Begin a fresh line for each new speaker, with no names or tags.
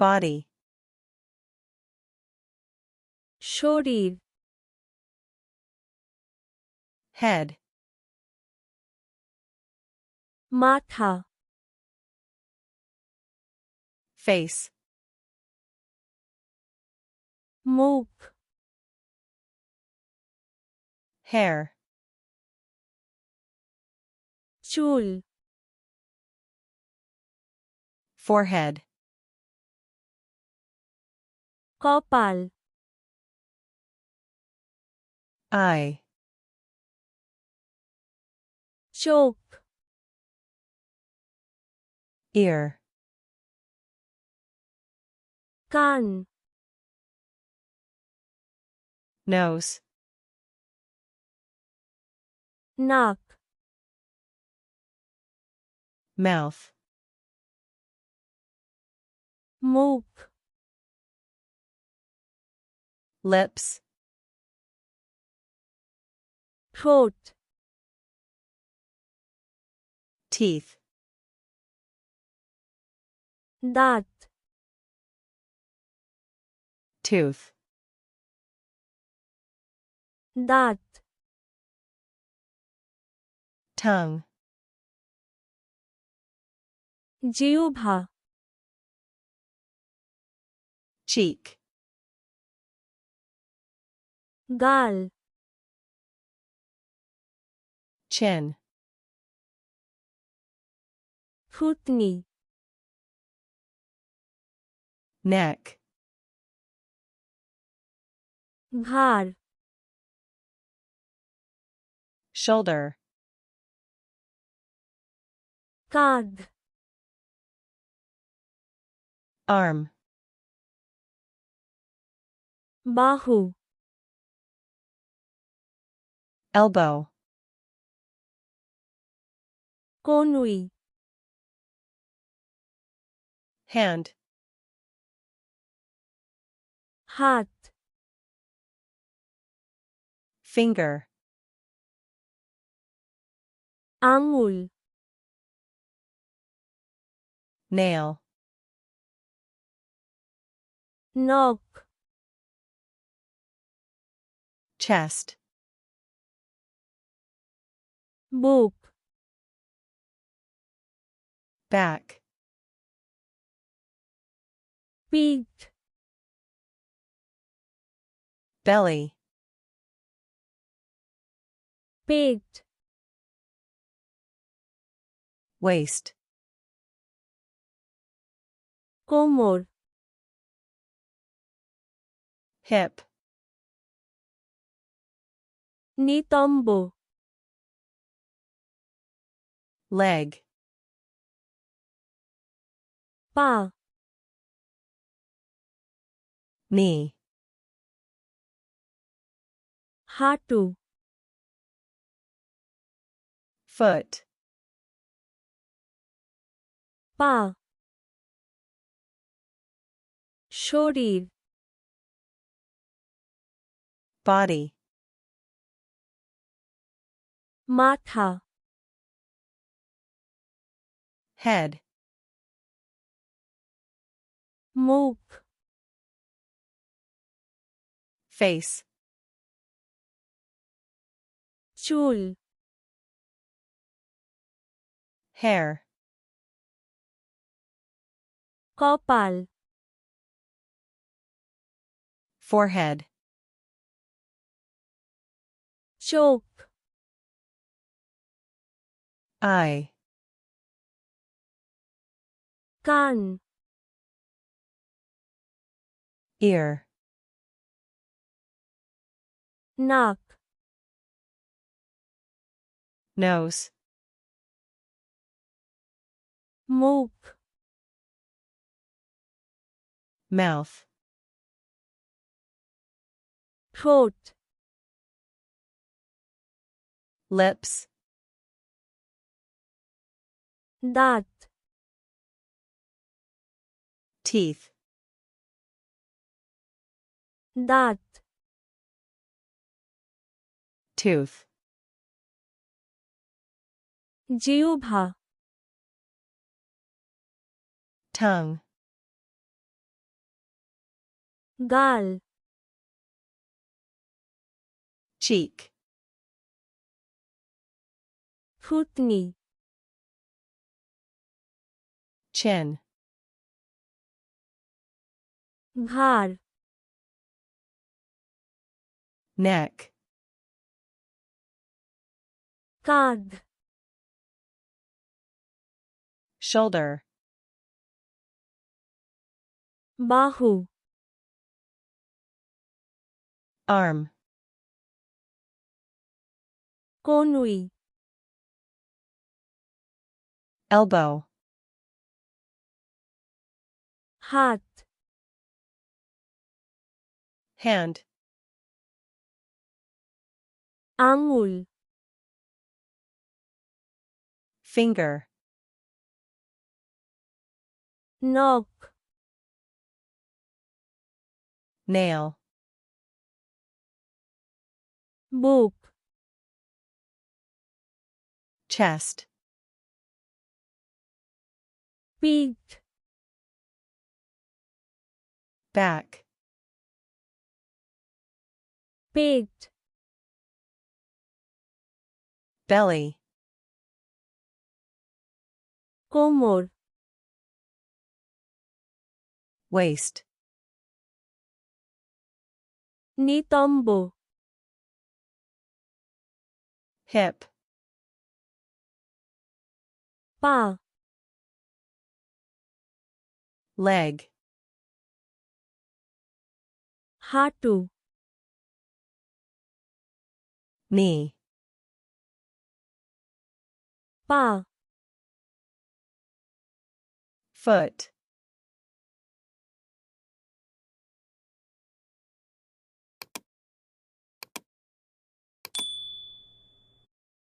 body,
shorir,
head,
matha,
face,
mukh,
hair,
chul,
forehead,
kopal,
eye,
chokh,
ear,
kan,
nose,
naak,
mouth,
mukh,
lips,
thot,
teeth,
dant,
tooth,
daat,
tongue,
জিহ্বা,
cheek,
গাল,
chin,
থুতনি,
neck,
ঘাড়,
shoulder,
কাঁধ,
arm,
বাহু,
elbow,
কনুই,
hand,
হাত,
finger,
আঙুল,
nail,
নখ,
chest,
বুক,
back,
পিঠ,
belly,
পেট,
waist,
কোমর,
hip,
নিতম্ব,
leg,
পা,
knee,
হাঁটু,
foot,
পা, শরীর,
body,
মাথা,
head,
মুখ,
face,
চুল,
hair,
কপাল,
forehead,
চোখ,
eye,
কান,
ear,
নাক,
nose,
মুখ,
mouth,
ঠোঁট,
lips,
দাঁত,
teeth,
দাঁত,
tooth,
জিহ্বা,
tongue,
গাল,
cheek,
থুতনি,
chin,
ঘাড়,
neck,
কাঁধ,
shoulder,
বাহু,
arm,
কনুই,
elbow,
হাত,
hand,
আঙুল,
finger,
নখ,
nail,
বুক,
chest,
পিঠ,
back,
পেট,
belly,
কোমর,
waist,
নিতম্ব,
hip,
পা,
leg,
হাঁটু,
knee,
পা,
foot,